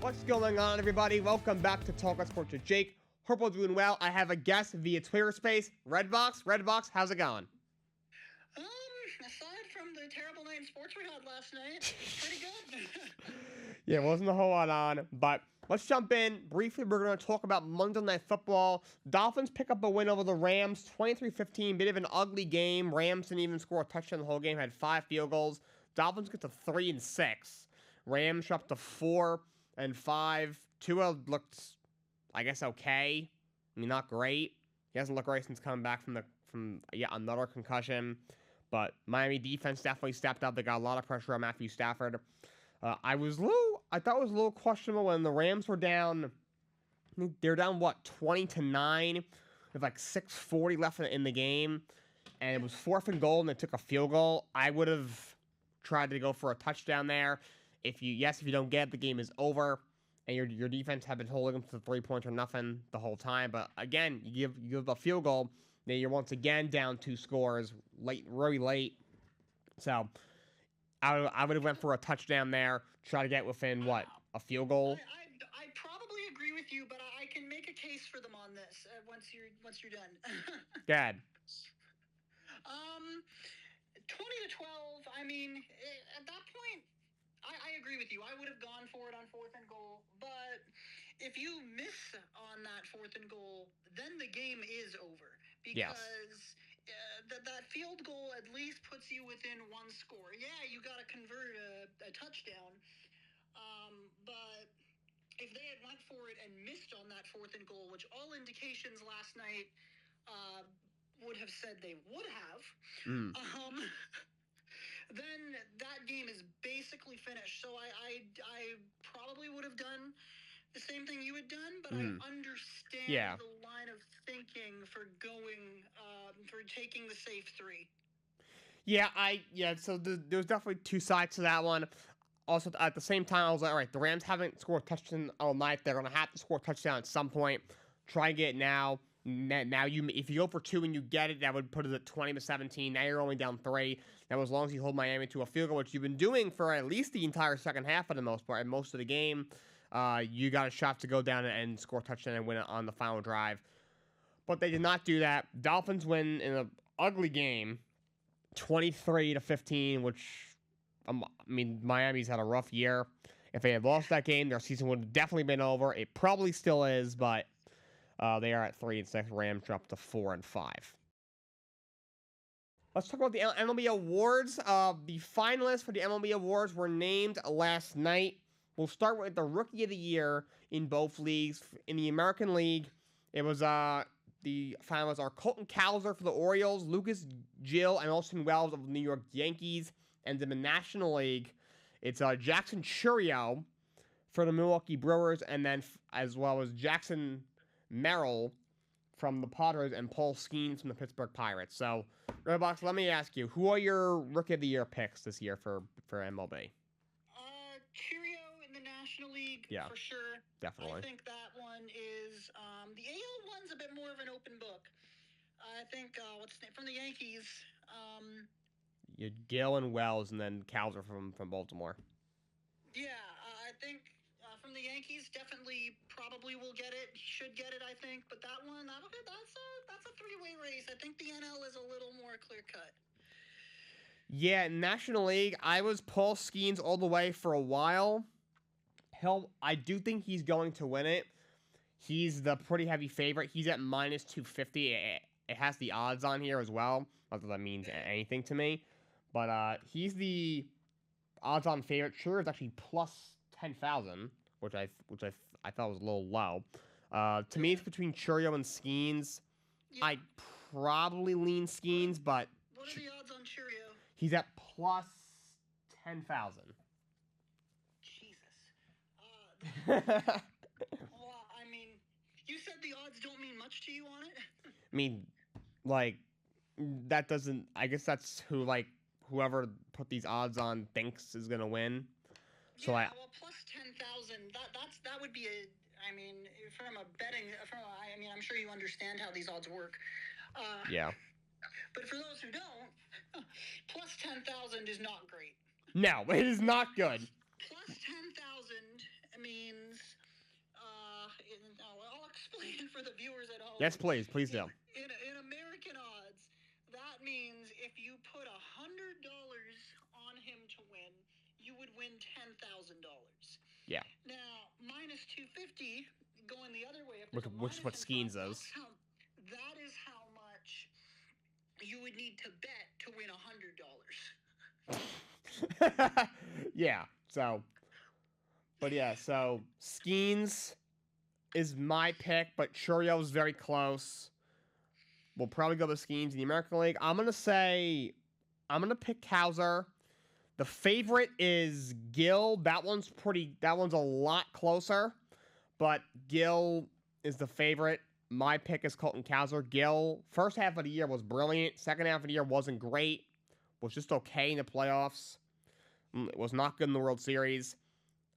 What's going on, everybody? Welcome back to Talkin Sports with Jake. Hope we're doing well. I have a guest via Twitter Space, RedBox. RedBox, how's it going? Aside from the terrible night in sports we had last night, it's pretty good. Yeah, wasn't a whole lot on, but let's jump in. Briefly, we're going to talk about Monday Night Football. Dolphins pick up a win over the Rams, 23-15. Bit of an ugly game. Rams didn't even score a touchdown the whole game, had 5 field goals. Dolphins get to 3-6. Rams dropped to 4-5. Tua looked, I guess, okay. I mean, not great. He hasn't looked great since coming back from another concussion. But Miami defense definitely stepped up. They got a lot of pressure on Matthew Stafford. I thought it was a little questionable when the Rams were down. They're down, 20-9 with like 6:40 left in the game. And it was 4th and goal, and they took a field goal. I would have tried to go for a touchdown there. If you don't get it, the game is over. And your defense have been holding them to 3 points or nothing the whole time. But again, you give a field goal, then you're once again down 2 scores really late. So I would have went for a touchdown there, try to get within a field goal. I probably agree with you, but I can make a case for them on this once you're done. Go ahead. 20-12. I mean, at that point, I agree with you. I would have gone for it on 4th and goal, but if you miss on that 4th and goal, then the game is over because that field goal at least puts you within 1 score. Yeah, you got to convert a touchdown, but if they had went for it and missed on that 4th and goal, which all indications last night would have said they would have, then that game is basically finished. So I probably would have done the same thing you had done, but I understand the line of thinking for taking the safe 3. So there's definitely 2 sides to that one. Also, at the same time, I was like, all right, the Rams haven't scored a touchdown all night. They're going to have to score a touchdown at some point. Try and get it now. Now, if you go for 2 and you get it, that would put it at 20-17. Now you're only down 3. Now, as long as you hold Miami to a field goal, which you've been doing for at least the entire second half for the most part, and most of the game, you got a shot to go down and score a touchdown and win it on the final drive. But they did not do that. Dolphins win in an ugly game, 23-15, which, Miami's had a rough year. If they had lost that game, their season would have definitely been over. It probably still is, but they are at 3-6. Rams dropped to 4-5. Let's talk about the MLB Awards. The finalists for the MLB Awards were named last night. We'll start with the Rookie of the Year in both leagues. In the American League, it was the finalists are Colton Cowser for the Orioles, Lucas Gill and Austin Wells of the New York Yankees. And in the National League, it's Jackson Chourio for the Milwaukee Brewers, and then as well as Jackson Merrill from the Padres and Paul Skeens from the Pittsburgh Pirates. So, RedBox, let me ask you, who are your Rookie of the Year picks this year for MLB? Chourio in the National League, for sure. Definitely. I think that one is, the AL one's a bit more of an open book. I think, from the Yankees, You had Gill and Wells, and then Cowser from Baltimore. Yeah, I think from the Yankees, definitely, probably will get it. Should get it, I think. But that one, that's a 3-way race. I think the NL is a little more clear cut. Yeah, National League, I was Paul Skeens all the way for a while. I do think he's going to win it. He's the pretty heavy favorite. He's at -250. It has the odds on here as well. Not that means anything to me. But he's the odds-on favorite. Sure, it's actually plus 10,000, which I thought was a little low. To me, it's between Chourio and Skeens. Yeah. I'd probably lean Skeens, but what are the odds on Chourio? He's at plus 10,000. Jesus. Well, you said the odds don't mean much to you on it? That doesn't. I guess that's whoever put these odds on thinks is gonna win. So well, plus 10,000. That would be a. From a betting. I'm sure you understand how these odds work. Yeah. But for those who don't, plus 10,000 is not great. No, it is not good. Plus 10,000 means for the viewers at home. Yes, please do. In American odds, that means if you put $100 on him to win, you would win $10,000. Yeah. Now, minus 250 going the other way. Which is what Skeens is. That is how much you would need to bet to win $100. Yeah. So, but yeah. So Skeens is my pick, but Churio's very close. We'll probably go with Skeens in the American League. I'm gonna pick Cowser. The favorite is Gill. That one's a lot closer, but Gill is the favorite. My pick is Colton Cowser. Gill, first half of the year was brilliant. Second half of the year wasn't great. Was just okay in the playoffs. It was not good in the World Series.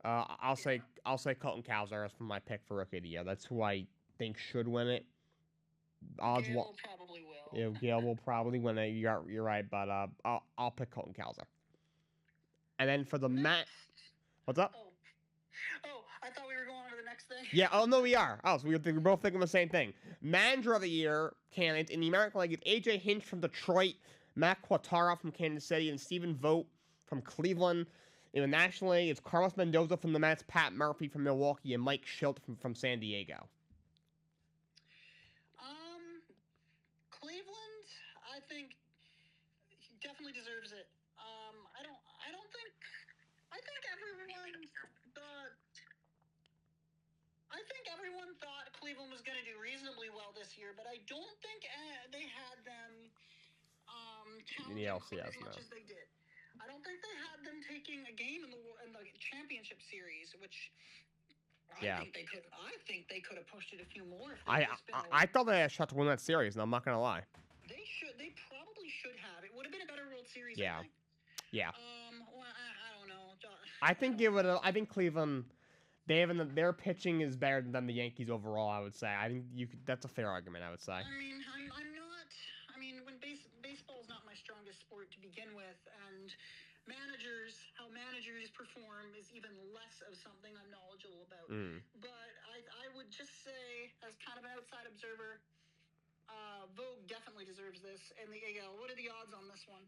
I'll say Colton Cowser as for my pick for Rookie of the Year. That's who I think should win it. Odds Gale probably will. Yeah, Gale will probably win it. You're right, but I'll pick Colton Cowser. And then for the what's up? Oh, I thought we were going on to the next thing. Yeah. Oh no, we are. Oh, so we're both thinking the same thing. Manager of the Year candidates in the American League: it's AJ Hinch from Detroit, Matt Quattara from Kansas City, and Stephen Vogt from Cleveland. In the National League, it's Carlos Mendoza from the Mets, Pat Murphy from Milwaukee, and Mike Shildt from San Diego. Cleveland, I think, definitely deserves it. I think everyone thought Cleveland was going to do reasonably well this year, but I don't think they had them challenging as much as they did. I don't think they had them taking a game in the championship series, which I think they could have pushed it a few more. I thought they had a shot to win that series, and I'm not gonna lie. They probably should have. It would have been a better World Series. Yeah. I think. Yeah. Well, I don't know. I think Cleveland. Their pitching is better than the Yankees overall. I would say. I think that's a fair argument. I would say. I mean, I'm not. I mean, when baseball is not my strongest sport to begin with, and how managers perform is even less of something I'm knowledgeable about. But I would just say, as kind of an outside observer, Vogue definitely deserves this in the AL. What are the odds on this one?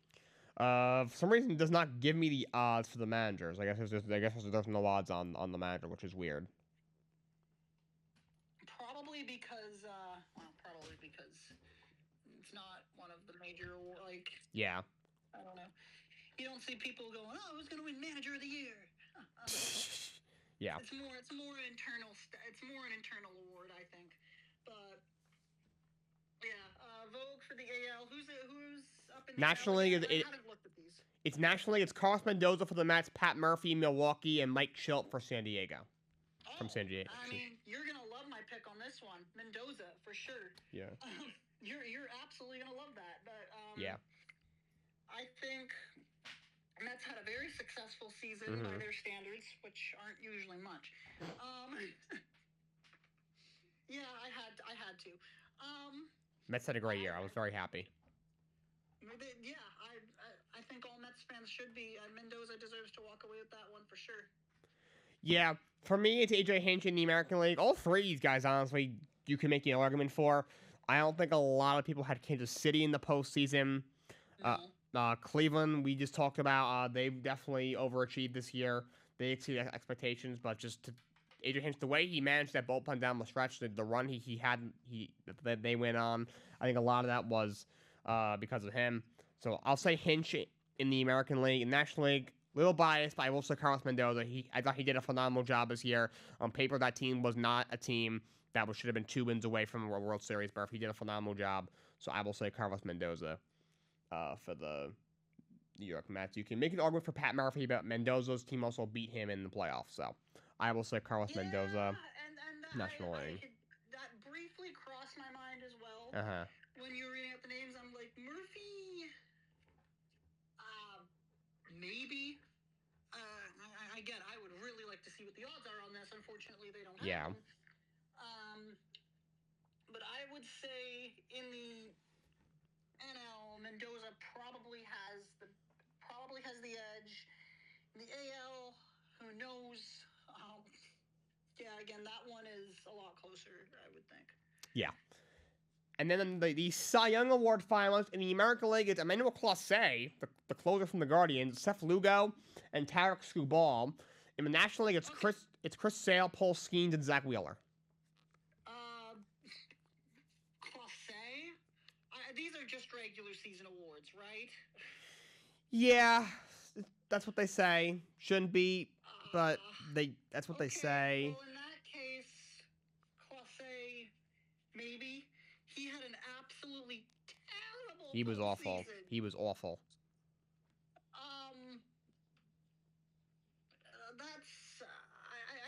For some reason, it does not give me the odds for the managers. I guess there's no odds on the manager, which is weird. Probably because it's not one of the major Yeah. I don't know. You don't see people going, "Oh, who's going to win Manager of the Year?" Yeah. It's more an internal award, I think. But yeah, Vogue for the AL. Who's up in the National League? I haven't looked at these. It's National League. It's Carlos Mendoza for the Mets, Pat Murphy, Milwaukee, and Mike Shildt for San Diego. From San Diego. I mean, you're gonna love my pick on this one, Mendoza for sure. Yeah. You're absolutely gonna love that, but yeah. I think Mets had a very successful season by their standards, which aren't usually much. Yeah, I had to. Mets had a great year. I was very happy. Yeah, I think all Mets fans should be. Mendoza deserves to walk away with that one for sure. Yeah, for me, it's AJ Hinch in the American League. All three of these guys, honestly, you can make an argument for. I don't think a lot of people had Kansas City in the postseason. No. Cleveland, we just talked about. They definitely overachieved this year. They exceeded expectations, but AJ Hinch, the way he managed that bullpen down the stretch, the run that they went on, I think a lot of that was because of him. So I'll say Hinch in the American League. In National League, little biased, but I will say Carlos Mendoza. I thought he did a phenomenal job this year. On paper, that team was not a team that should have been 2 wins away from a World Series berth. He did a phenomenal job. So I will say Carlos Mendoza for the New York Mets. You can make an argument for Pat Murphy, but Mendoza's team also beat him in the playoffs. So I will say Carlos Mendoza, National League. That briefly crossed my mind as well. When you were reading out the names, I'm like, Murphy, maybe. Again, I would really like to see what the odds are on this. Unfortunately, they don't have them. But I would say in the NL, Mendoza probably has the edge. In the AL, who knows? Yeah, again, that one is a lot closer, I would think. Yeah. And then the Cy Young Award finalists in the American League, it's Emmanuel Clase, the closer from the Guardians, Seth Lugo, and Tarek Skubal. In the National League, it's Chris Sale, Paul Skeens, and Zach Wheeler. Classe? These are just regular season awards, right? Yeah, that's what they say. Shouldn't be, but that's what they say. Well, in that case, Classe, maybe. He had an absolutely terrible He was awful. season. He was awful. That's.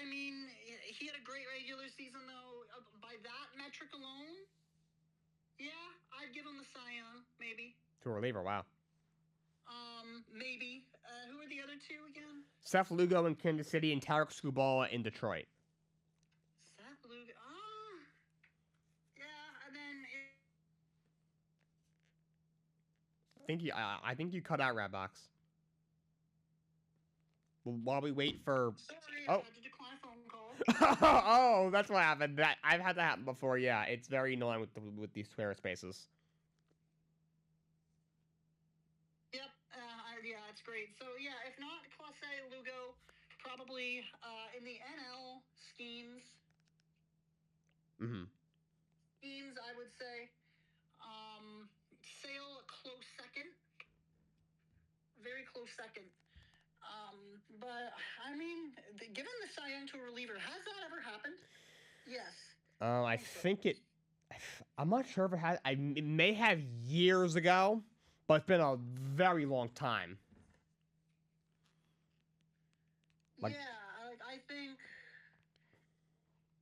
I mean, he had a great regular season, though. By that metric alone, yeah, I'd give him the Cy Young, maybe. To a reliever, wow. Maybe. Who are the other two again? Seth Lugo in Kansas City and Tarek Skubal in Detroit. Seth Lugo. Yeah, and then. I think you cut out RedBox. While we wait for. Sorry, I had to decline a phone call. Oh, that's what happened. That I've had that happen before. Yeah, it's very annoying with these Twitter spaces. Yep. Yeah, it's great. So yeah, if not Classe, Lugo, probably in the NL schemes. Schemes, I would say. Sale a close second. Very close second. But I mean, given the Cy Young to a reliever, has that ever happened? Yes. I think it. I'm not sure if it has. It may have years ago, but it's been a very long time. Yeah, I think.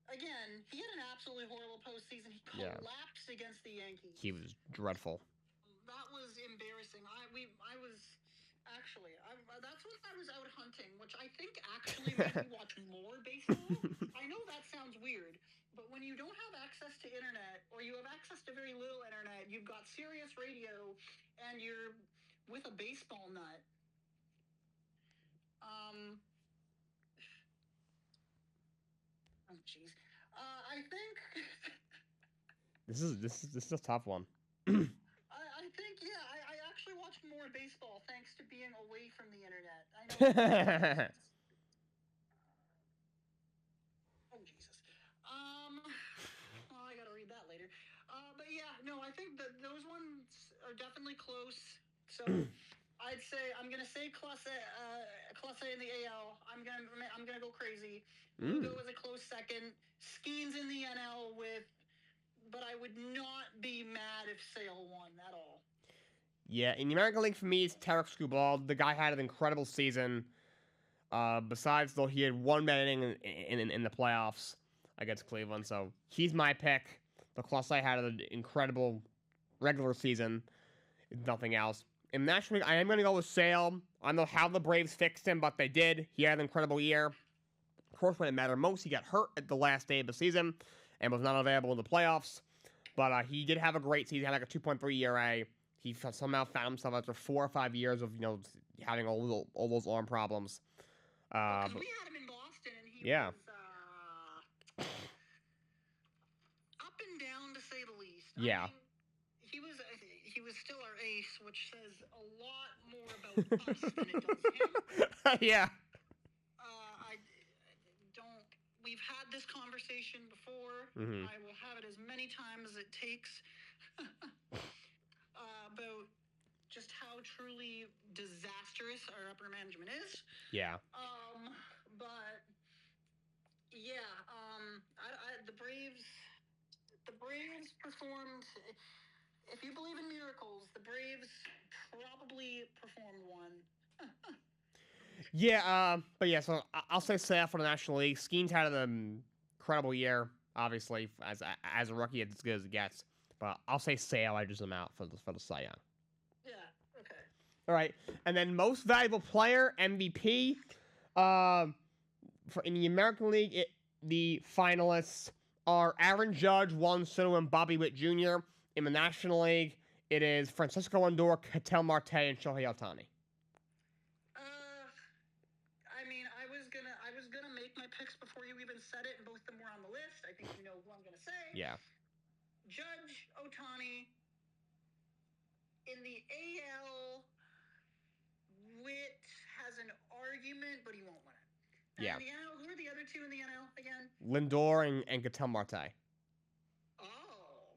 Again, he had an absolutely horrible postseason. He collapsed against the Yankees. He was dreadful. That was embarrassing. That's when I was out hunting, which I think actually made me watch more baseball. I know that sounds weird, but when you don't have access to internet, or you have access to very little internet, you've got Sirius Radio, and you're with a baseball nut. Oh jeez. I think this is a tough one. I think, yeah, I actually watched more baseball thanks to being away from the internet. I know. Oh, Jesus. Well, I gotta read that later. But yeah, no, I think that those ones are definitely close. So I'd say I'm gonna say Classe in the AL. I'm gonna go crazy. Lugo is a close second. Skeens in the NL but I would not be mad if Sale won at all. Yeah, in the American League for me, it's Tarek Skubal. The guy had an incredible season. Besides, though, he had one bad inning in the playoffs against Cleveland, so he's my pick. The Classe had an incredible regular season, if nothing else. In the National League, I am going to go with Sale. I don't know how the Braves fixed him, but they did. He had an incredible year. Of course, when it mattered most, he got hurt at the last day of the season and was not available in the playoffs. But he did have a great season. He had like a 2.3 ERA. He somehow found himself after 4 or 5 years of having all those arm problems. Because we had him in Boston, and he was up and down to say the least. Yeah. I mean, he was still our ace, which says a lot more about us than it does him. Yeah. We've had this conversation before. I will have it as many times as it takes about just how truly disastrous our upper management is. Yeah. But yeah, the Braves performed. If you believe in miracles, the Braves probably performed one. Yeah, but yeah, so I'll say Sale for the National League. Skeens had an incredible year, obviously, as a rookie, it's as good as it gets. But I'll say Sale, I just am out for the Cy Young. Yeah, okay. All right, and then most valuable player, MVP. In the American League, the finalists are Aaron Judge, Juan Soto, and Bobby Witt Jr. In the National League, it is Francisco Lindor, Ketel Marte, and Shohei Ohtani. I was gonna make my picks before you even said it, and both of them were on the list. I think you know who I'm gonna say. Yeah. Judge, Ohtani. In the AL, Witt has an argument, but he won't win it. Yeah. And in the NL, who are the other two in the NL again? Lindor and Ketel Marte. Oh,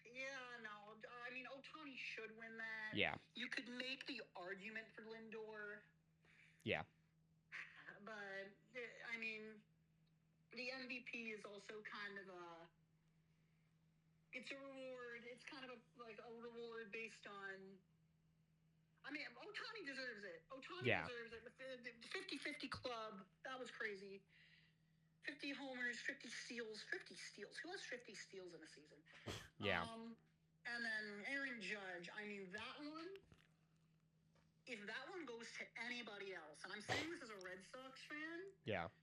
yeah, no. I mean, Ohtani should win that. Yeah. You could make the argument for Lindor. Yeah. But, I mean, the MVP is also kind of it's a reward. It's kind of a reward based on. I mean, Ohtani deserves it. Ohtani deserves it. The 50-50 club, that was crazy. 50 homers, 50 steals. 50 steals. Who has 50 steals in a season? Yeah. And then Aaron Judge. I mean, that one, if that one goes to anybody else, and I'm saying this as a Red Sox fan. Yeah.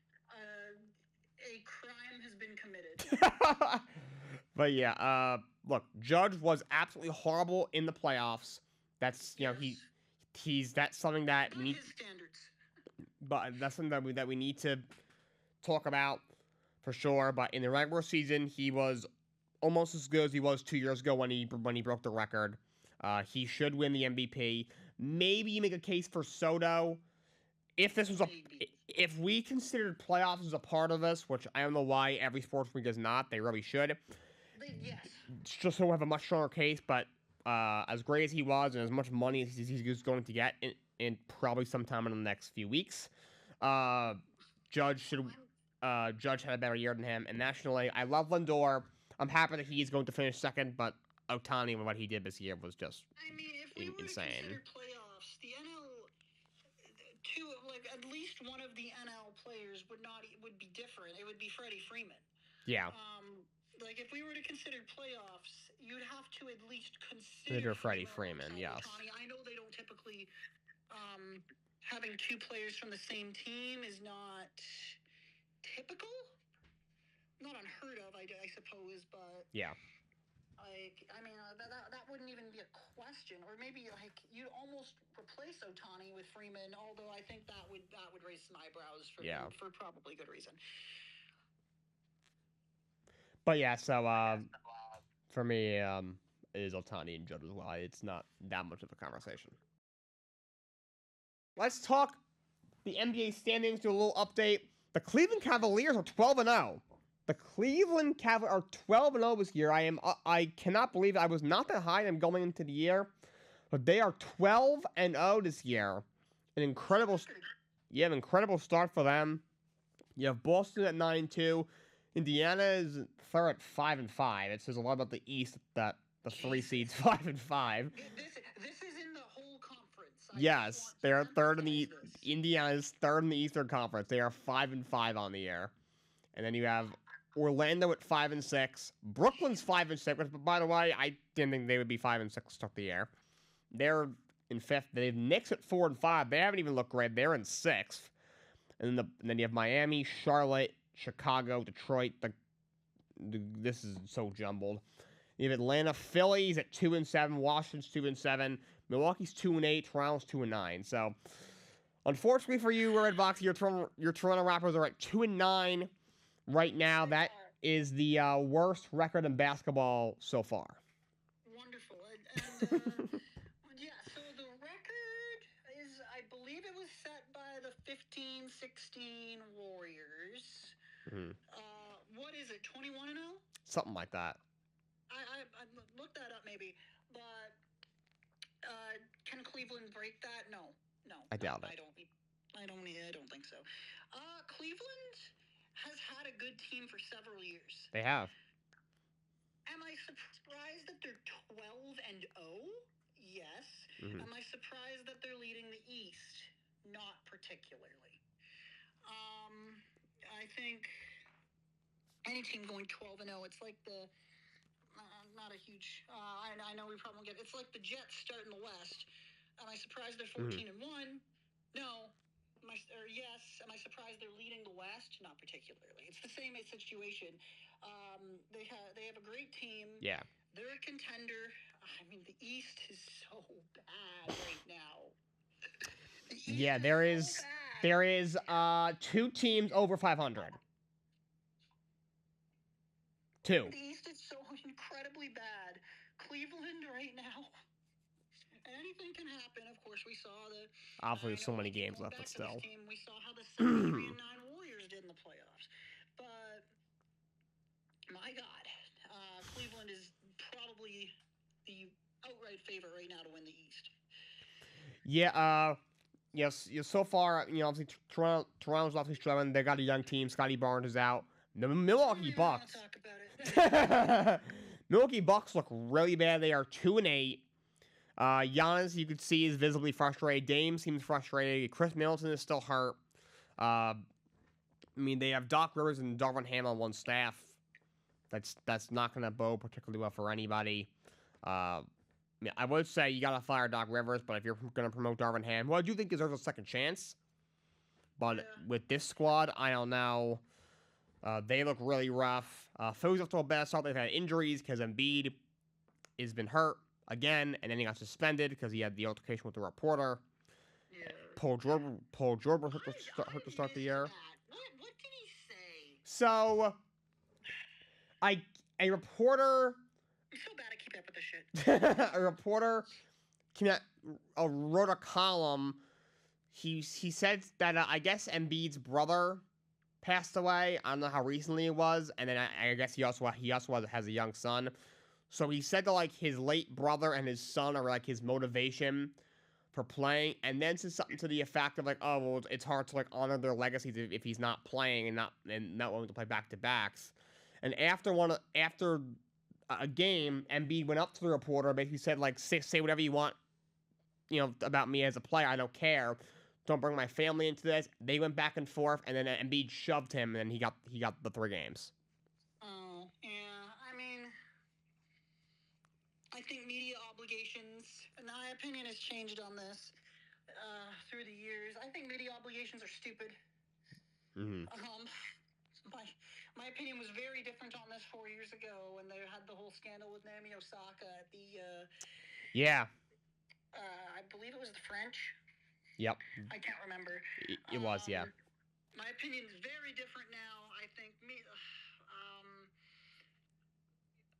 A crime has been committed. But yeah, look, Judge was absolutely horrible in the playoffs. That's that's something that we need. His standards. But that's something that we need to talk about for sure. But in the regular season, he was almost as good as he was 2 years ago when he broke the record. He should win the MVP. Maybe you make a case for Soto. If we considered playoffs as a part of this, which I don't know why every sports league does not, they really should. Yes. Just so we have a much stronger case, but as great as he was and as much money as he's going to get in probably sometime in the next few weeks, Judge had a better year than him. And nationally, I love Lindor. I'm happy that he's going to finish second, but Ohtani and what he did this year was just if we were insane. To consider playoffs, the NL. At least one of the NL players would be different. It would be Freddie Freeman. Yeah. If we were to consider playoffs, you'd have to at least consider Freddie Freeman. Yes. Ohtani. I know they don't typically. Having two players from the same team is not typical. Not unheard of, I suppose, but yeah. That wouldn't even be a question, or maybe you'd almost replace Ohtani with Freeman. Although I think that would raise some eyebrows for probably good reason. But yeah, so for me, it is Ohtani and Judge as well. It's not that much of a conversation. Let's talk the NBA standings. Do a little update. The Cleveland Cavaliers are 12-0. The Cleveland Cavaliers are 12-0 this year. I cannot believe I was not that high on them going into the year, but they are 12-0 this year. An incredible start for them. You have Boston at 9-2. Indiana is third at 5-5. It says a lot about the East that the three seeds 5-5. This is in the whole conference. Yes, they are third in the Indiana is third in the Eastern Conference. They are 5-5 on the year, and then you have Orlando at 5-6. Brooklyn's 5-6. But by the way, I didn't think they would be 5-6 to start the year. They're in fifth. They have Knicks at 4-5. They haven't even looked great. They're in sixth. And then you have Miami, Charlotte, Chicago, Detroit. This is so jumbled. You have Atlanta, Phillies at 2-7. Washington's 2-7. Milwaukee's 2-8. Toronto's 2-9. So, unfortunately for you, RedBox, your Toronto Raptors are at 2-9 right now. That is the worst record in basketball so far. Wonderful. And yeah, so the record is, I believe it was set by the 15-16 Warriors. Mm-hmm. What is it, 21-0? Something like that. I looked that up maybe, but can Cleveland break that? No. I doubt it. I don't think so. Cleveland has had a good team for several years. They have. Am I surprised that they're 12-0? Yes. Mm-hmm. Am I surprised that they're leading the East? Not particularly. I think any team going 12-0, it's like the not a huge. I know we probably won't get. It's like the Jets starting the West. Am I surprised they're 14-1? No. Yes. Am I surprised they're leading the West? Not particularly. It's the same situation. They have a great team. Yeah. They're a contender. I mean, the East is so bad right now. Yeah, there is two teams over 500. Two. The East is so incredibly incredibly bad. Cleveland right now, anything can happen. Of course, we saw the. Obviously, there's so I know many we keep games going left, but back to this still. team. We saw how the 73-9 Warriors did in the playoffs, but my God, Cleveland is probably the outright favorite right now to win the East. Yeah, yes, so far, obviously Toronto's obviously struggling. They got a young team. Scotty Barnes is out. The Milwaukee Bucks. Talk about it. Milwaukee Bucks look really bad. They are 2-8. Giannis, you could see, is visibly frustrated. Dame seems frustrated. Chris Middleton is still hurt. They have Doc Rivers and Darvin Ham on one staff. That's not going to bode particularly well for anybody. I would say you got to fire Doc Rivers, but if you're going to promote Darvin Ham, who I do think deserves a second chance, but with this squad, I don't know. They look really rough. Phillies off to a bad start. They've had injuries because Embiid has been hurt again, and then he got suspended because he had the altercation with the reporter. Yeah. Paul George hurt to start the year. What did he say? So, a reporter. I'm so bad at keeping up with this shit. A reporter wrote a column. He said that I guess Embiid's brother passed away. I don't know how recently it was, and then I guess he also has a young son. So he said that like his late brother and his son are like his motivation for playing, and then said something to the effect of like, oh well, it's hard to like honor their legacies if he's not playing and not willing to play back to backs. And after a game, Embiid went up to the reporter, basically said like, say whatever you want, about me as a player. I don't care. Don't bring my family into this. They went back and forth, and then Embiid shoved him, and he got the 3 games. Oh yeah, I think media obligations. My opinion has changed on this through the years. I think media obligations are stupid. Mm-hmm. My opinion was very different on this 4 years ago when they had the whole scandal with Naomi Osaka at the. Yeah. I believe it was the French. Yep. I can't remember. It was, yeah. My opinion is very different now. I think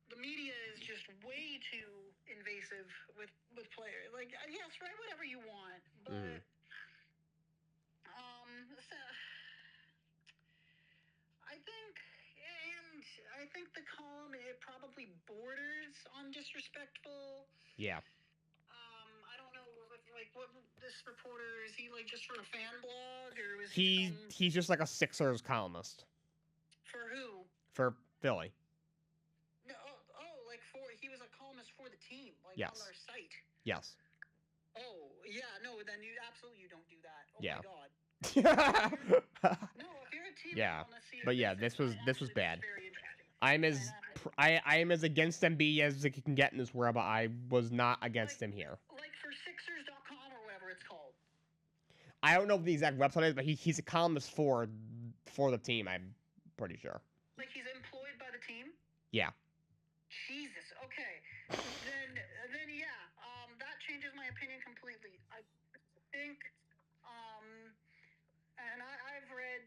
the media is just way too invasive with players. Like, yes, write whatever you want, but I think the column, it probably borders on disrespectful. Yeah. I don't know, what this reporter, is he like just for a fan blog, or was he's just like a Sixers columnist. For who? For Philly. No, he was a columnist for the team, like yes. on their site. Yes. Oh, yeah, no, then you don't do that. Oh yeah. my God. No, if you're a team, yeah, but yeah, this was bad. I am as against Embiid as it can get in this world, but I was not against him here. Like for Sixers.com or whatever it's called. I don't know what the exact website is, but he's a columnist for the team. I'm pretty sure. Like he's employed by the team. Yeah. Jesus. Okay. then yeah. That changes my opinion completely. I think. And I've read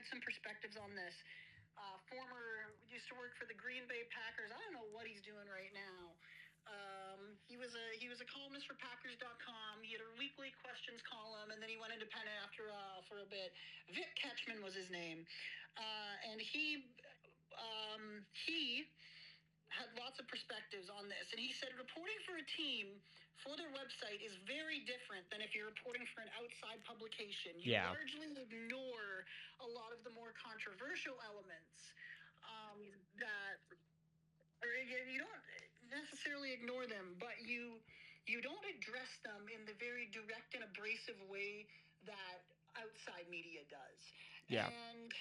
some perspectives on this. Used to work for the Green Bay Packers. I don't know what he's doing right now. He was a columnist for Packers.com. He had a weekly questions column, and then he went independent for a bit. Vic Ketchman was his name, and he had lots of perspectives on this. And he said reporting for a team for their website is very different than if you're reporting for an outside publication. You largely ignore a lot of the more controversial elements you don't necessarily ignore them, but you don't address them in the very direct and abrasive way that outside media does. Yeah. And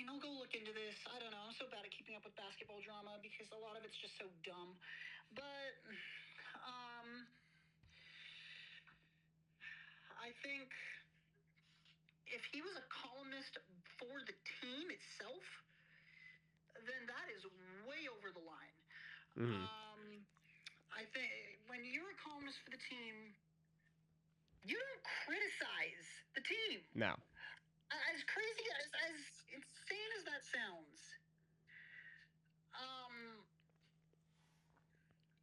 I'll go look into this. I don't know. I'm so bad at keeping up with basketball drama because a lot of it's just so dumb. But I think if he was a columnist for the team itself, then that is way over the line. Mm-hmm. I think when you're a columnist for the team, you don't criticize the team. No. As crazy as insane as that sounds,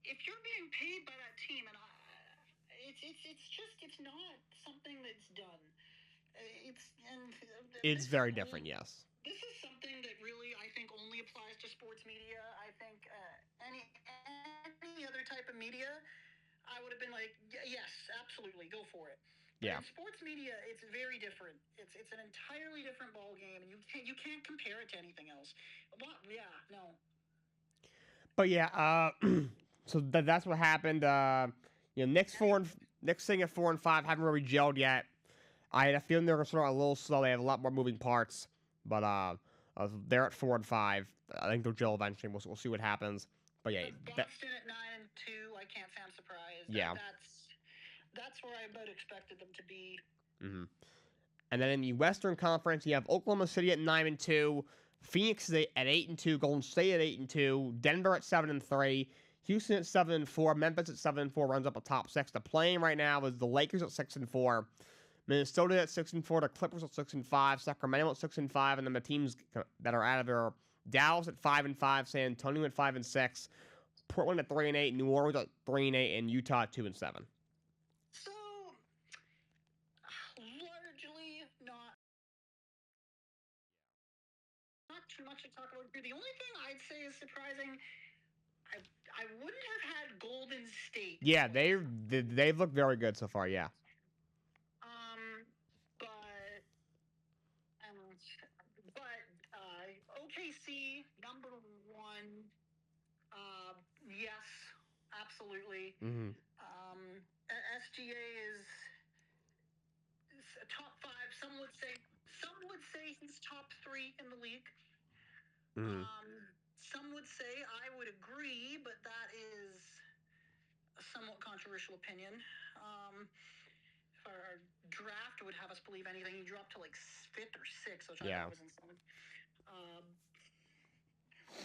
if you're being paid by that team, and it's not something that's done. It's very different, yes. This is something that really I think only applies to sports media. I think any other type of media, I would have been like, yes, absolutely, go for it. But Yeah. in sports media, it's very different. It's an entirely different ball game, and you can't compare it to anything else. What? Yeah, no. But yeah, so that's what happened. Knicks sitting at 4-5, haven't really gelled yet. I had a feeling they're going to start a little slow. They have a lot more moving parts, but they're at 4-5. I think they'll gel eventually. We'll see what happens. But yeah, Boston at 9-2. I can't say I'm surprised. Yeah, that's where I about expected them to be. Mm-hmm. And then in the Western Conference, you have Oklahoma City at 9-2, Phoenix at 8-2, Golden State at 8-2, Denver at 7-3, Houston at 7-4, Memphis at 7-4 runs up a top six. The playing right now is the Lakers at 6-4, Minnesota at 6-4, the Clippers at 6-5, Sacramento at 6-5, and then the teams that are out of there are Dallas at 5-5, San Antonio at 5-6, Portland at 3-8, New Orleans at 3-8, and Utah at 2-7. So largely not too much to talk about here. The only thing I'd say is surprising. I wouldn't have had Golden State. Yeah, they've looked very good so far. Yeah. OKC number one. Yes, absolutely. Mm-hmm. SGA is top five. Some would say he's top three in the league. Mm-hmm. Some would say I would agree, but that is a somewhat controversial opinion. Our draft would have us believe anything. He dropped to like fifth or sixth, which I thought was insane.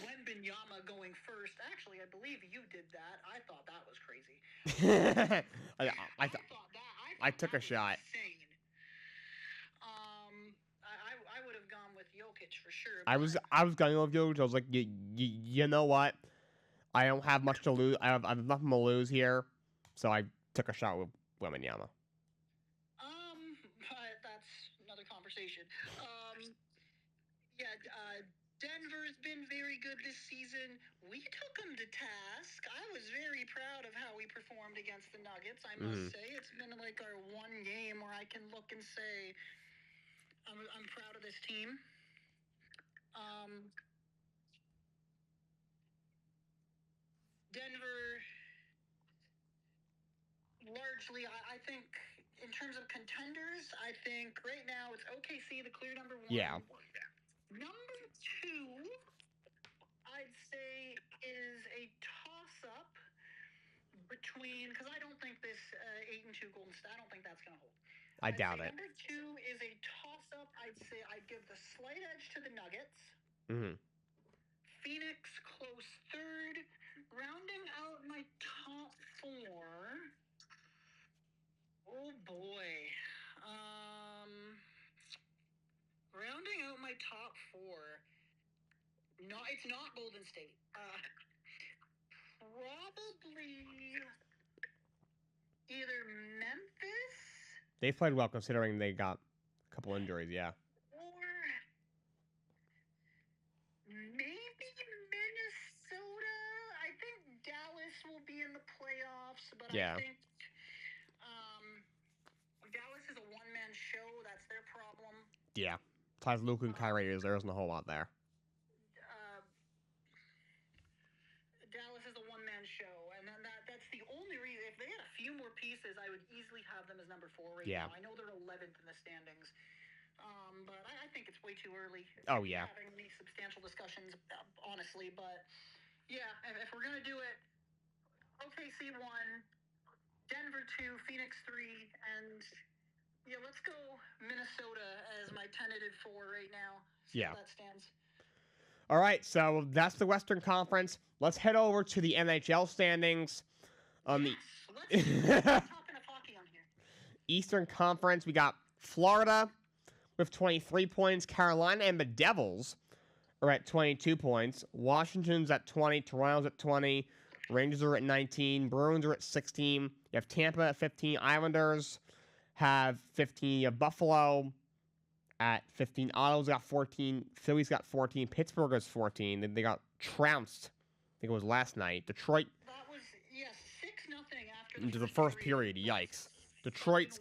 Wembanyama going first. Actually, I believe you did that. I thought that was crazy. I took a shot. Insane. I would have gone with Jokic for sure. I was going with Jokic. I was like, you know what? I don't have much to lose. I have nothing to lose here, so I took a shot with Wembanyama. But that's another conversation. Denver's been very good this season. We took them to task. I was very proud of how we performed against the Nuggets. I must say, it's been like our one game where I can look and say, I'm proud of this team. Denver, largely, I think, in terms of contenders, I think right now it's OKC, the clear number one. Yeah. Number two, I'd say, is a toss-up between, because I don't think this 8-2 Golden State, I don't think that's going to hold. I doubt it. Number two is a toss-up. I'd say I'd give the slight edge to the Nuggets. Mm-hmm. Phoenix close third. Rounding out my top four. Oh boy. Rounding out my top four. No, it's not Golden State. Probably either Memphis. They played well considering they got a couple injuries, yeah. Or maybe Minnesota. I think Dallas will be in the playoffs, but I think Dallas is a one-man show. That's their problem. Yeah. Besides Luke and Kyrie, there isn't a whole lot there. Dallas is a one-man show, and then that's the only reason. If they had a few more pieces, I would easily have them as number 4 now. I know they're 11th in the standings, but I think it's way too early. Oh, yeah. Having any substantial discussions, honestly, but yeah, if we're gonna do it, OKC 1, Denver 2, Phoenix 3, and yeah, let's go Minnesota as my tentative 4 right now. See how that stands. All right, so that's the Western Conference. Let's head over to the NHL standings. Let's talking of hockey on here. Eastern Conference, we got Florida with 23 points. Carolina and the Devils are at 22 points. Washington's at 20. Toronto's at 20. Rangers are at 19. Bruins are at 16. You have Tampa at 15. Islanders have 15. You have Buffalo at 15. Ottawa's got 14. Philly's got 14. Pittsburgh has 14. Then they got trounced. I think it was last night. Detroit. That was, yes, 6-0 after Into the first period. Yikes. Detroit's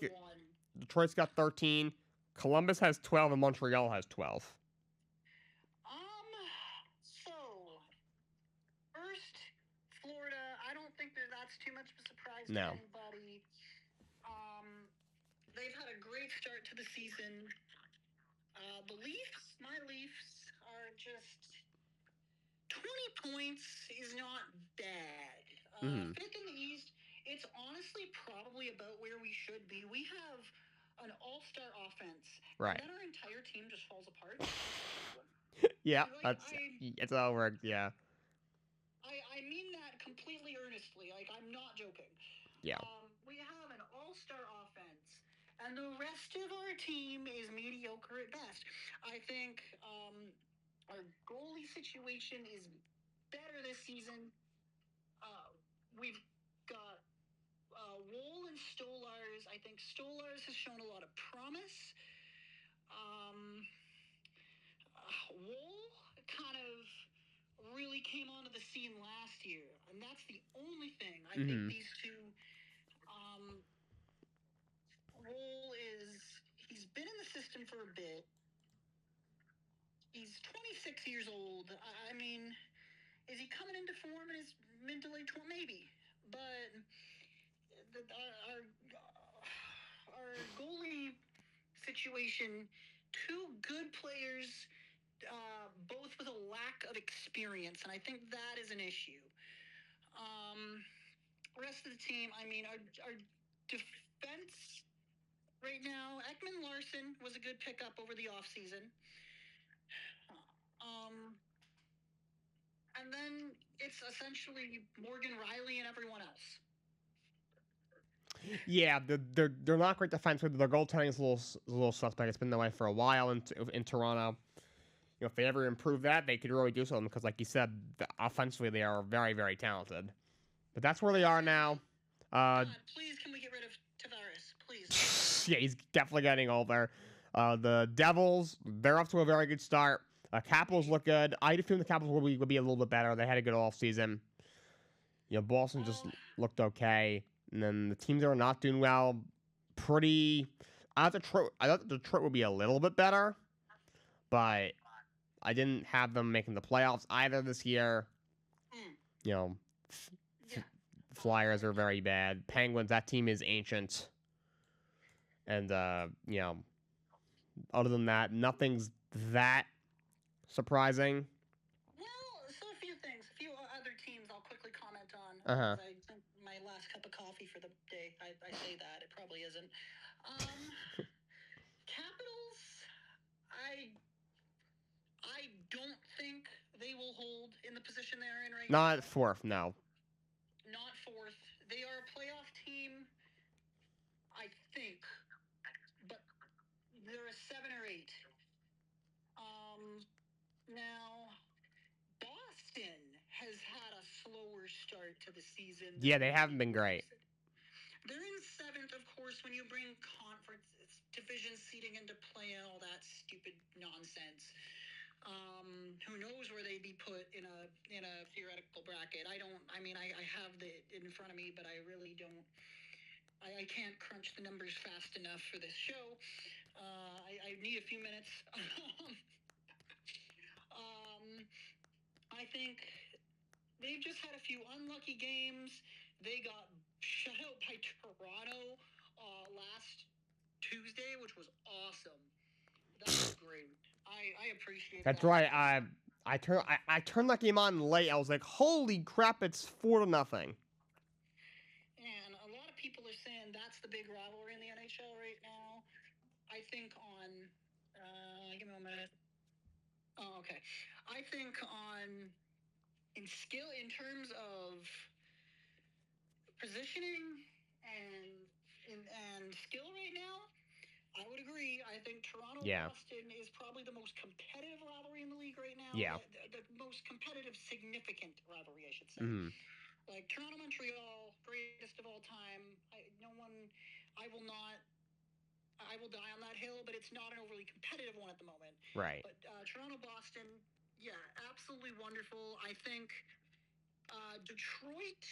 got 13. Columbus has 12 and Montreal has 12. So first, Florida. I don't think that's too much of a surprise to anybody. They've had a great start to the season. The Leafs, my Leafs, are just 20 points is not bad. Fifth in the East, it's honestly probably about where we should be. We have an all-star offense, right? And then our entire team just falls apart. Yeah, it's over. Yeah. I mean that completely earnestly. Like, I'm not joking. Yeah. We have an all-star offense, and the rest of our team is mediocre at best. I think our goalie situation is better this season. We've got Woll and Stolars. I think Stolars has shown a lot of promise. Woll kind of really came onto the scene last year, and that's the only thing. I think these two. Woll he's been in the system for a bit. He's 26 years old. I mean, is he coming into form in his mid to late 20s? Maybe, but our goalie situation, two good players, both with a lack of experience, and I think that is an issue. Rest of the team, I mean, our defense right now, Ekman Larson was a good pickup over the offseason. And then it's essentially Morgan Riley and everyone else. Yeah, they're not great defensively. Their goaltending is a little suspect. It's been that way for a while in Toronto. You know, if they ever improve that, they could really do something because, like you said, offensively they are very, very talented. But that's where they are now. God, please, can we get rid of Tavares, please? Yeah, he's definitely getting older. The Devils, they're off to a very good start. Capitals look good. I assume the Capitals will be a little bit better. They had a good offseason. You know, Boston just looked okay. And then the teams that are not doing well, I thought Detroit would be a little bit better, but I didn't have them making the playoffs either this year. You know, Flyers are very bad. Penguins, that team is ancient. And, you know, other than that, nothing's that surprising. Well, so a few things. A few other teams I'll quickly comment on. I think my last cup of coffee for the day. I say that. It probably isn't. Capitals, I don't think they will hold in the position they're in right now. Not fourth, no. Not fourth. They are a playoff team, I think, but they're a 7 or 8. Now, Boston has had a slower start to the season. Yeah, they haven't been great. They're in 7th, of course, when you bring conference division seeding into play and all that stupid nonsense. Who knows where they'd be put in a theoretical bracket? I have it in front of me, but I really don't. I can't crunch the numbers fast enough for this show. I need a few minutes. I think they've just had a few unlucky games. They got shut out by Toronto last Tuesday, which was awesome. That was great. I appreciate that. That's right. I turned that game on late. I was like, holy crap, it's 4-0. And a lot of people are saying that's the big rivalry in the NHL right now. I think on give me 1 minute. Oh, okay. I think in terms of positioning and skill right now, I would agree. I think Yeah. Toronto-Boston is probably the most competitive rivalry in the league right now. Yeah. The most competitive, significant rivalry, I should say. Mm-hmm. Like Toronto-Montreal, greatest of all time. I will not. I will die on that hill, but it's not an overly competitive one at the moment. Right. But Toronto-Boston, yeah, absolutely wonderful. I think Detroit.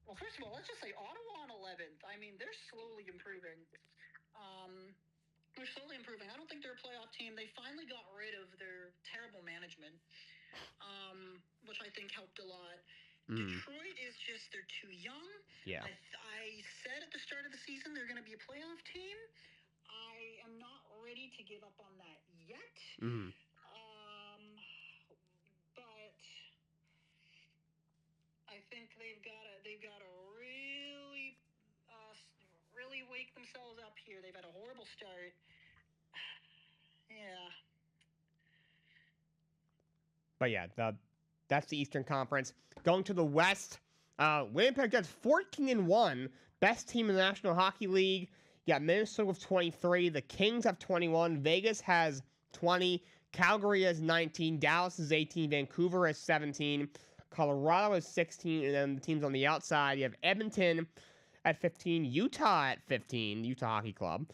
Well, first of all, let's just say Ottawa on 11th. I mean, they're slowly improving. Um, they're slowly improving. I don't think they're a playoff team. They finally got rid of their terrible management, which I think helped a lot. Detroit is just, they're too young. Yeah. I said at the start of the season they're going to be a playoff team. I am not ready to give up on that yet. But I think they've got to really, really wake themselves up here. They've had a horrible start. Yeah. But yeah, that's the Eastern Conference. Going to the West, Winnipeg Jets 14-1, best team in the National Hockey League. You got Minnesota with 23. The Kings have 21. Vegas has 20. Calgary has 19. Dallas is 18. Vancouver has 17. Colorado is 16. And then the teams on the outside, you have Edmonton at 15. Utah at 15. Utah Hockey Club.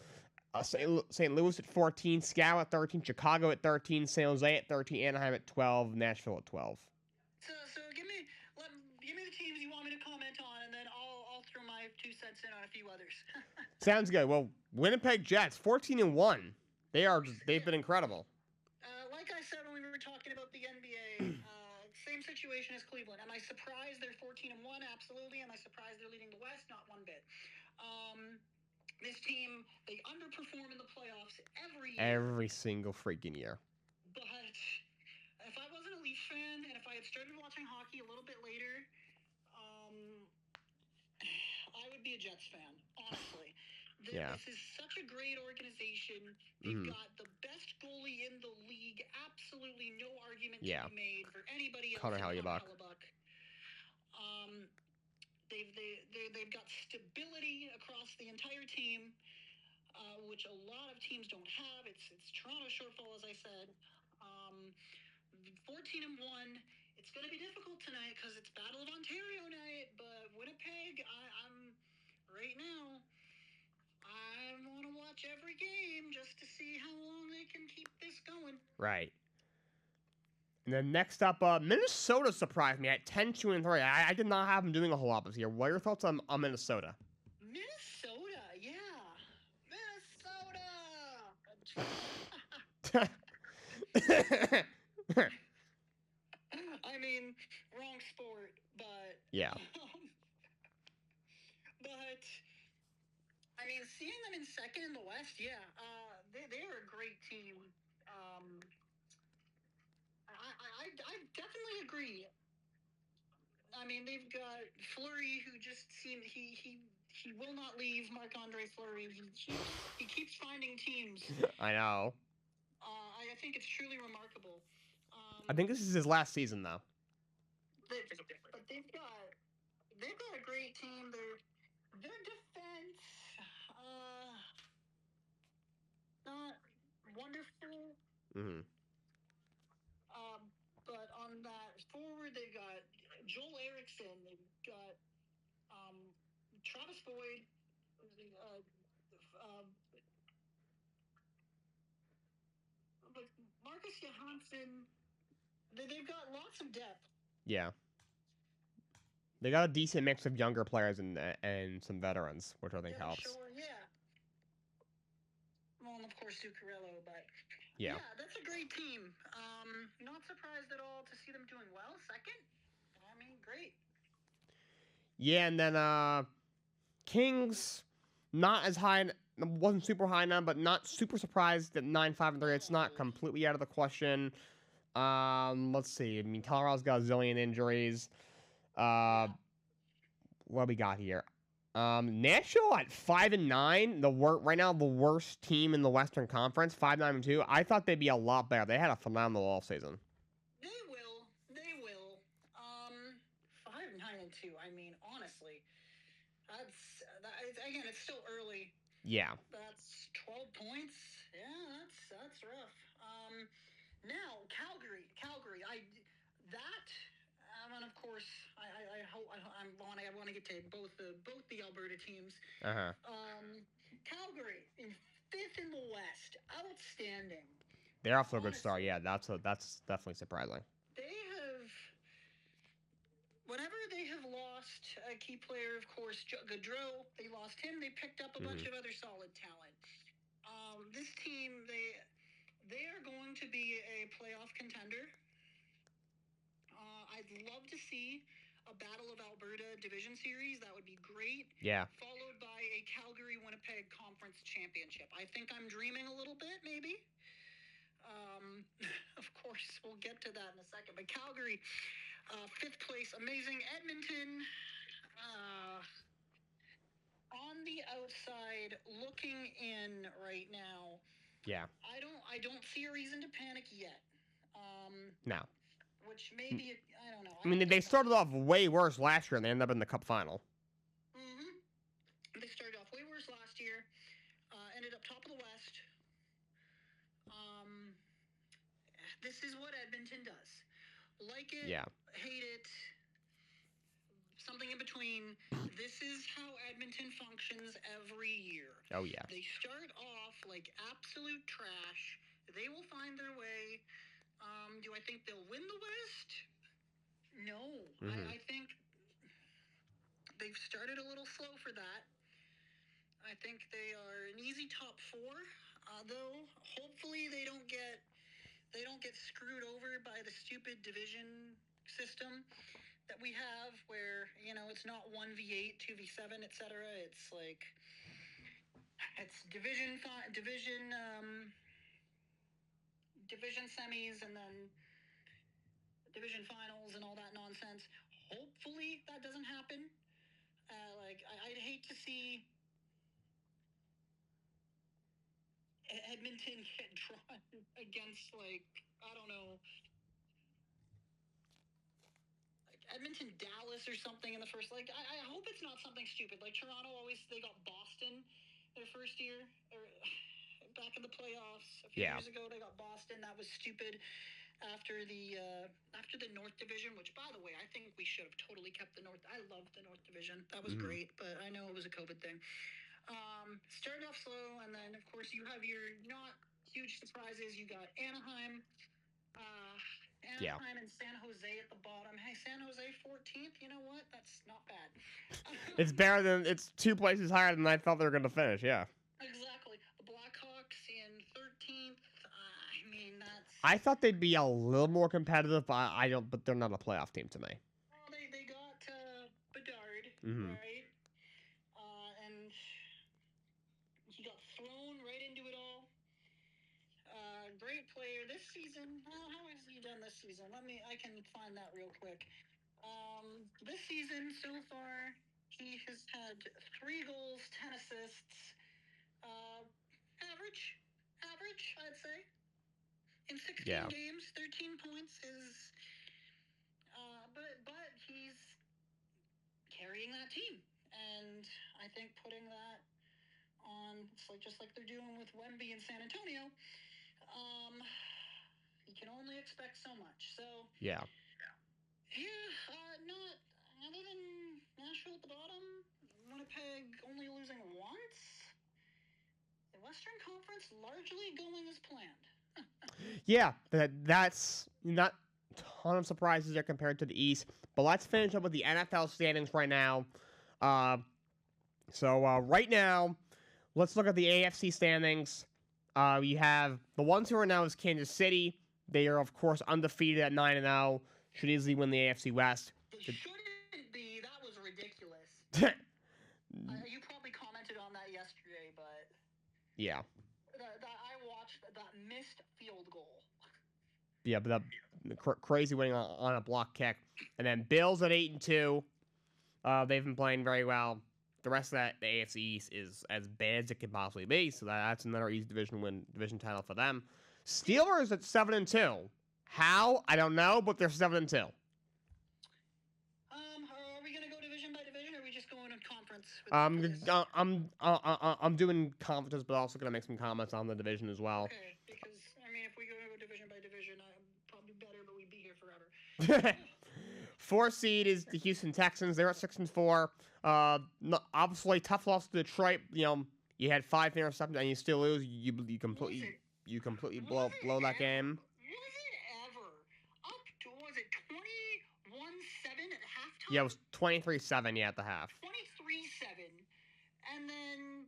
St. Louis at 14, Seattle at 13, Chicago at 13, San Jose at 13, Anaheim at 12, Nashville at 12. So give me the teams you want me to comment on, and then I'll throw my 2 cents in on a few others. Sounds good. Well, Winnipeg Jets 14-1. They've been incredible. Like I said when we were talking about the NBA, same situation as Cleveland. Am I surprised they're 14-1? Absolutely. Am I surprised they're leading the West? Not one bit. This team, they underperform in the playoffs every year. Every single freaking year. But if I wasn't a Leafs fan, and if I had started watching hockey a little bit later, I would be a Jets fan, honestly. This is such a great organization. They've got the best goalie in the league. Absolutely no argument to be made for anybody else. Connor Hellebuyck. They've got stability across the entire team, which a lot of teams don't have. It's Toronto's shortfall, as I said. 14-1. It's going to be difficult tonight because it's Battle of Ontario night. But Winnipeg, I'm right now. I want to watch every game just to see how long they can keep this going. Right. And then next up, Minnesota surprised me at 10-3. I did not have them doing a whole lot this year. What are your thoughts on Minnesota? Minnesota, yeah. Minnesota! I mean, wrong sport, but... Yeah. But, I mean, seeing them in second in the West, yeah. They are a great team. I definitely agree. I mean, they've got Fleury, who just seemed he will not leave. Marc-Andre Fleury. He keeps finding teams. I know. I think it's truly remarkable. I think this is his last season, though. But they've got a great team. Their defense, not wonderful. But on that forward, they got Joel Eriksson. They've got Travis Boyd. Marcus Johansson. They've got lots of depth. Yeah. They got a decent mix of younger players and some veterans, which I think helps. Sure, yeah. Well, and of course, Zuccarello, but yeah, that's a great team. Not surprised at all to see them doing well. Second, I mean, great. Yeah, and then Kings, not as high, wasn't super high now, but not super surprised at 9-5-3. It's not completely out of the question. Let's see. I mean, Colorado's got a zillion injuries. What we got here? Nashville at 5-9. Right now the worst team in the Western Conference. 5-9-2. I thought they'd be a lot better. They had a phenomenal offseason. They will. 5-9-2. I mean, honestly, again, it's still early. Yeah. That's 12 points. Yeah, that's rough. Now Calgary. That. And of course, I hope I want to get to both the Alberta teams. Uh-huh. Calgary in fifth in the West, outstanding. They're off to a good start. Honestly, Yeah, that's definitely surprising. they have. Whenever they have lost a key player, of course, Gaudreau, they lost him. They picked up a bunch of other solid talent. This team, they are going to be a playoff contender. I'd love to see a Battle of Alberta division series. That would be great. Yeah. Followed by a Calgary-Winnipeg Conference Championship. I think I'm dreaming a little bit, maybe. Of course, we'll get to that in a second. But Calgary, fifth place, amazing. Edmonton, on the outside, looking in right now. Yeah. I don't see a reason to panic yet. No. Which maybe I don't know. I mean, they started off way worse last year, and they ended up in the Cup final. They started off way worse last year. Ended up top of the West. This is what Edmonton does. Like it, hate it, something in between. This is how Edmonton functions every year. Oh, yeah. They start off like absolute trash. They will find their way. Do I think they'll win the West? No. I think they've started a little slow for that. I think they are an easy top four, though hopefully they don't get screwed over by the stupid division system that we have, where it's not 1v8, 2v7, etc. It's like division semis and then division finals and all that nonsense. Hopefully that doesn't happen. I'd hate to see Edmonton get drawn against, I don't know, Edmonton, Dallas or something in the first. I hope it's not something stupid. Like Toronto they got Boston their first year, or back in the playoffs a few years ago. They got Boston. That was stupid. After the North Division, which, by the way, I think we should have totally kept the North. I loved the North Division. That was great, but I know it was a COVID thing. Started off slow, and then, of course, you have your not huge surprises. You got Anaheim. Anaheim and San Jose at the bottom. Hey, San Jose 14th. You know what? That's not bad. It's 2 places higher than I thought they were going to finish. Yeah. Exactly. The Blackhawks in 13th. I mean, that's. I thought they'd be a little more competitive, but but they're not a playoff team to me. Well, they got Bedard, right? And he got thrown right into it all. Great player this season. How has he done this season? I can find that real quick. This season so far, he has had 3 goals, 10 assists. Average, I'd say. In 16 games, 13 points is. But he's carrying that team, and I think putting that on, just like they're doing with Wemby in San Antonio. You can only expect so much. So not other than Nashville at the bottom, Winnipeg only losing once. The Western Conference largely going as planned. Yeah, that's not a ton of surprises there compared to the East. But let's finish up with the NFL standings right now. Right now, let's look at the AFC standings. You have the ones who are now is Kansas City. They are, of course, undefeated at 9-0. Should easily win the AFC West. It shouldn't be. That was ridiculous. You probably commented on that yesterday, but yeah. I watched that missed field goal. Yeah, but crazy winning on a block kick. And then Bills at 8-2. They've been playing very well. The rest of the AFC East is as bad as it could possibly be. So that's another East division title for them. Steelers at 7-2. How? I don't know, but they're 7-2. Are we gonna go division by division, or are we just going in conference I'm doing conferences, but also gonna make some comments on the division as well. Okay, because I mean, if we go division by division, I'm probably better, but we'd be here forever. 4th seed is the Houston Texans. They're at 6-4. Obviously tough loss to Detroit. You know, you had 5 interceptions and you still lose. You completely blow that game. Was it ever up to, was it 21-7 at halftime? Yeah, it was 23-7. Yeah, at the half. 23-7, and then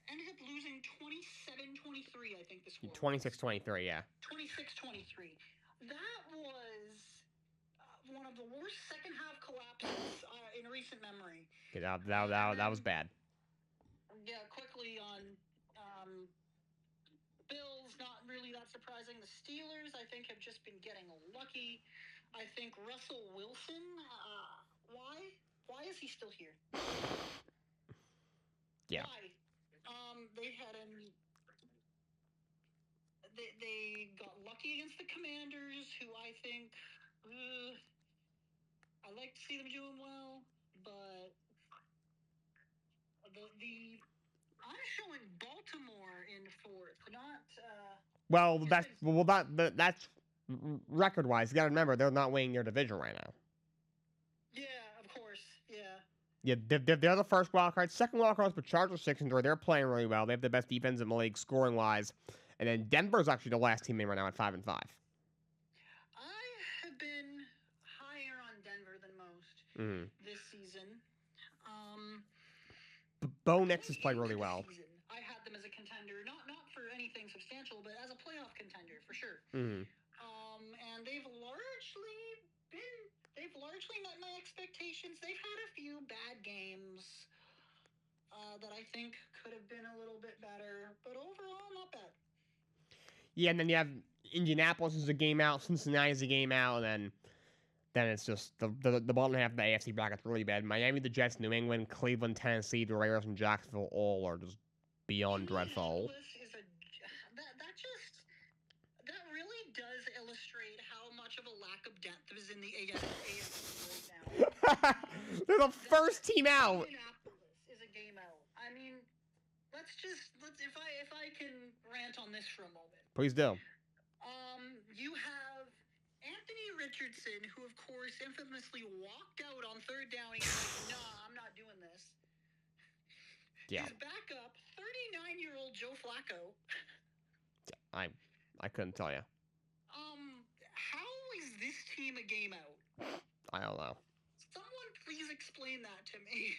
ended up losing 27-23. I think the score. 26-23. Yeah. 26-23. That was one of the worst second half collapses in recent memory. Yeah, that was bad. Yeah, quickly on Bills, not really that surprising. The Steelers, I think, have just been getting lucky. I think Russell Wilson, why is he still here? Yeah. Why? They had him. They got lucky against the Commanders, who I think I like to see them doing well, but I'm showing Baltimore in 4th, not. That's record-wise. You gotta remember they're not winning their division right now. Yeah, of course. Yeah. Yeah, they're the first wild card. Second wild card is the Chargers 6-3. They're playing really well. They have the best defense in the league scoring wise, and then Denver's actually the last team in right now at 5-5. I have been higher on Denver than most this season. Bo Nix has played really well. I had them as a contender, not for anything substantial, but as a playoff contender for sure. And they've largely met my expectations. They've had a few bad games that I think could have been a little bit better, but overall not bad. Yeah, and then you have Indianapolis is a game out, Cincinnati is a game out, and then it's just the bottom half of the AFC bracket's really bad. Miami, the Jets, New England, Cleveland, Tennessee, the Raiders, and Jacksonville all are just beyond dreadful. That really does illustrate how much of a lack of depth is in the AFC right now. They're the first team out. Indianapolis is a game out. I mean, let's if I can rant on this for a moment. Please do. You have Anthony Richardson, who of course infamously walked out on 3rd down. He's like, "Nah, I'm not doing this." Yeah. His backup, 39-year-old Joe Flacco. I couldn't tell you. How is this team a game out? I don't know. Someone please explain that to me.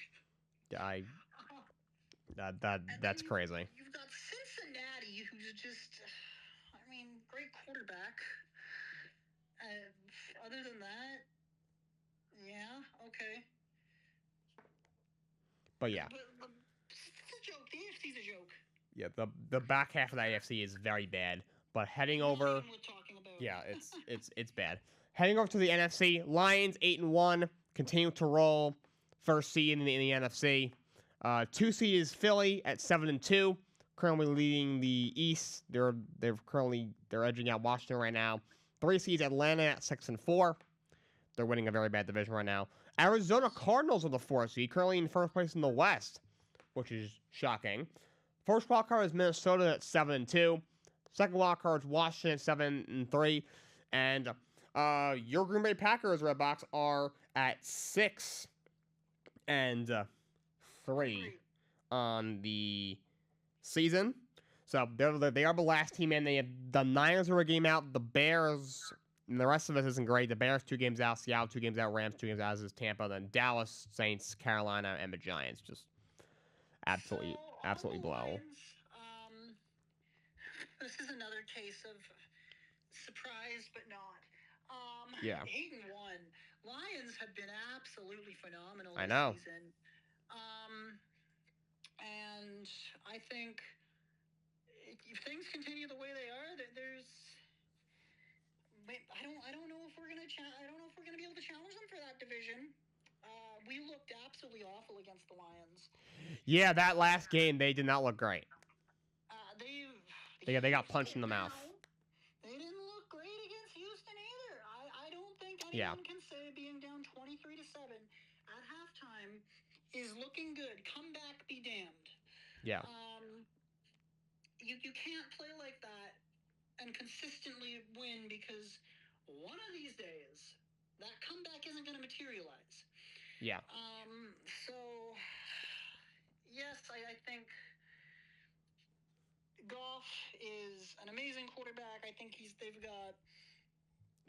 That's crazy. You've got Cincinnati, who's just, I mean, great quarterback. Other than that, yeah, okay. But yeah. But it's a joke. The AFC's a joke. Yeah, the back half of the AFC is very bad. But heading over, yeah, it's bad. Heading over to the NFC, Lions 8-1, continue to roll, first seed in the NFC. 2 seed is Philly at 7-2, currently leading the East. They're edging out Washington right now. 3 seeds Atlanta at 6-4. They're winning a very bad division right now. Arizona Cardinals are the 4th seed, currently in first place in the West, which is shocking. First wild card is Minnesota at 7-2. Second wild card is Washington at 7-3. And your Green Bay Packers, RedBox, are at 6-3 on the season. So they are the last team in. They have the Niners are a game out. The Bears, and the rest of us isn't great. The Bears 2 games out. Seattle 2 games out. Rams 2 games out. As is Tampa. Then Dallas, Saints, Carolina, and the Giants. Just absolutely blow. This is another case of surprise, but not. Yeah. 8-1. Lions have been absolutely phenomenal this season. And I think if things continue the way they are, I don't know if we're gonna be able to challenge them for that division. We looked absolutely awful against the Lions. Yeah, that last game they did not look great. They got punched in the mouth. They didn't look great against Houston either. I don't think anyone can say being down 23-7 at halftime is looking good. Comeback be damned. Yeah. You can't play like that and consistently win, because one of these days that comeback isn't going to materialize. Yeah. So yes, I think Goff is an amazing quarterback. I think he's a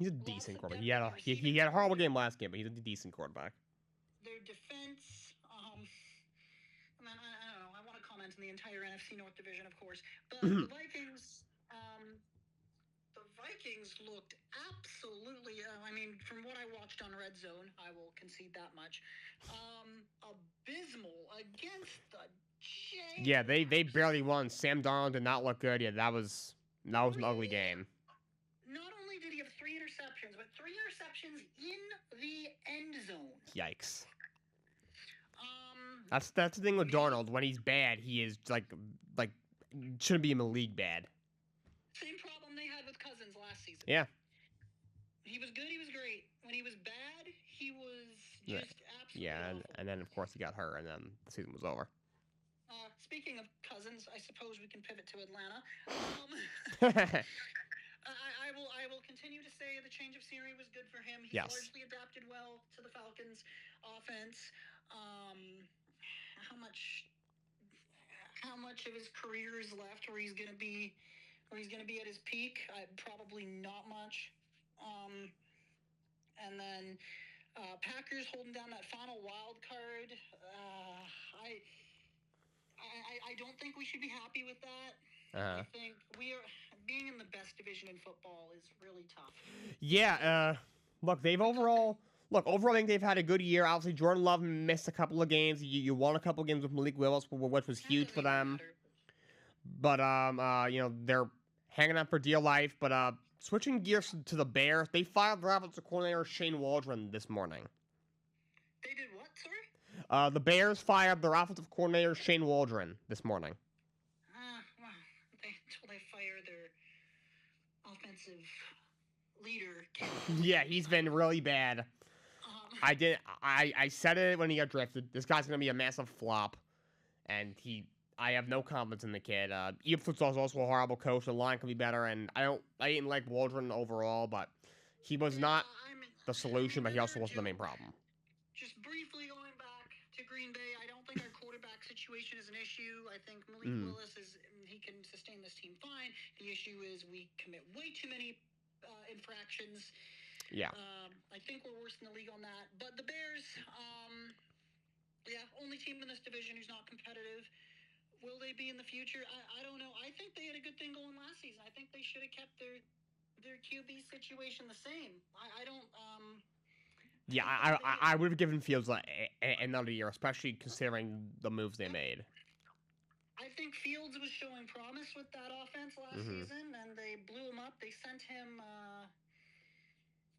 decent quarterback. He had a horrible game last game, but he's a decent quarterback. Their defense, and then I don't know. I want to comment on the entire NFC North division, of course, but the Vikings. The Vikings looked absolutely. I mean, from what I watched on Red Zone, I will concede that much. Abysmal against the Jaguars. Yeah, they barely won. Sam Darnold did not look good. Yeah, that was an ugly game. Not only did he have 3 interceptions, but 3 interceptions in the end zone. Yikes. That's the thing with Darnold. When he's bad, he is like shouldn't be in the league bad. Same problem they had with Cousins last season. Yeah. He was good. He was great. When he was bad, he was just absolutely awful. And then of course he got hurt, and then the season was over. Speaking of Cousins, I suppose we can pivot to Atlanta. I will continue to say the change of scenery was good for him. He's largely adapted well to the Falcons' offense. How much of his career is left where he's gonna be at his peak? Probably not much. And then Packers holding down that final wild card. I don't think we should be happy with that. I think being in the best division in football is really tough. Yeah. Look, overall, I think they've had a good year. Obviously, Jordan Love missed a couple of games. You won a couple of games with Malik Willis, which was huge for them. But they're hanging on for dear life. But switching gears to the Bears, they fired their offensive coordinator Shane Waldron this morning. They did what, sorry? The Bears fired their offensive coordinator Shane Waldron this morning. Until they fire their offensive leader. Yeah, he's been really bad. I said it when he got drafted. This guy's gonna be a massive flop, and I have no confidence in the kid. Eberflus was also a horrible coach. The line could be better, and I didn't like Waldron overall, but he was not the solution, but he also wasn't the main problem. Just briefly going back to Green Bay, I don't think our quarterback situation is an issue. I think Malik Willis he can sustain this team fine. The issue is we commit way too many infractions. Yeah. I think we're worse than the league on that. But the Bears, only team in this division who's not competitive. Will they be in the future? I don't know. I think they had a good thing going last season. I think they should have kept their QB situation the same. I don't. Yeah, I would have given Fields another year, especially considering the moves they made. I think Fields was showing promise with that offense last season, and they blew him up. They sent him.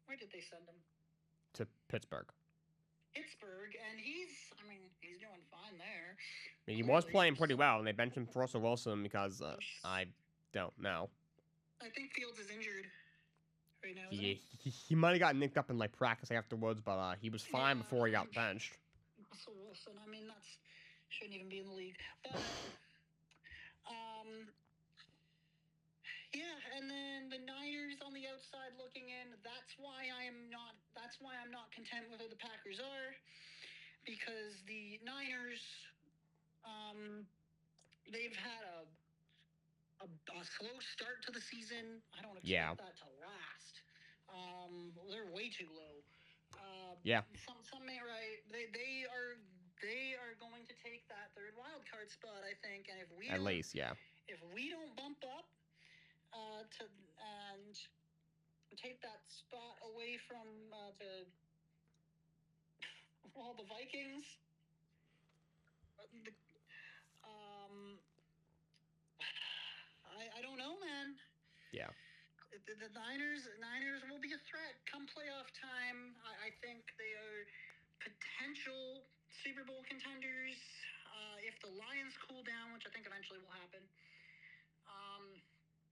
Where did they send him? To Pittsburgh. And he's doing fine there. I mean, he was playing pretty well, and they benched him for Russell Wilson because I don't know. I think Fields is injured right now. He might have got nicked up in practice afterwards, but he was fine before he got benched. Russell Wilson, that's shouldn't even be in the league. But and then the Niners on the outside looking in. That's why I'm not content with who the Packers are, because the Niners, they've had a slow start to the season. I don't expect that to last. They're way too low. Some may right. They are going to take that third wild card spot, I think, and if we don't bump up and take that spot away from the Vikings, I don't know, man. Yeah. The Niners will be a threat come playoff time. I think they are potential Super Bowl contenders if the Lions cool down, which I think eventually will happen.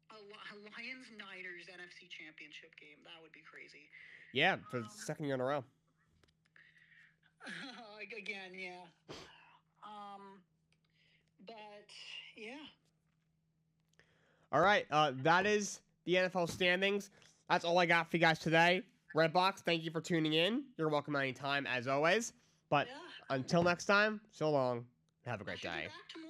A Lions-Niners NFC Championship game, that would be crazy. Yeah, for the second year in a row. again, yeah. But yeah. All right, that is the NFL standings. That's all I got for you guys today. Redbox, thank you for tuning in. You're welcome anytime, as always. But Yeah. until next time, so long. Have a great Should be day. back tomorrow.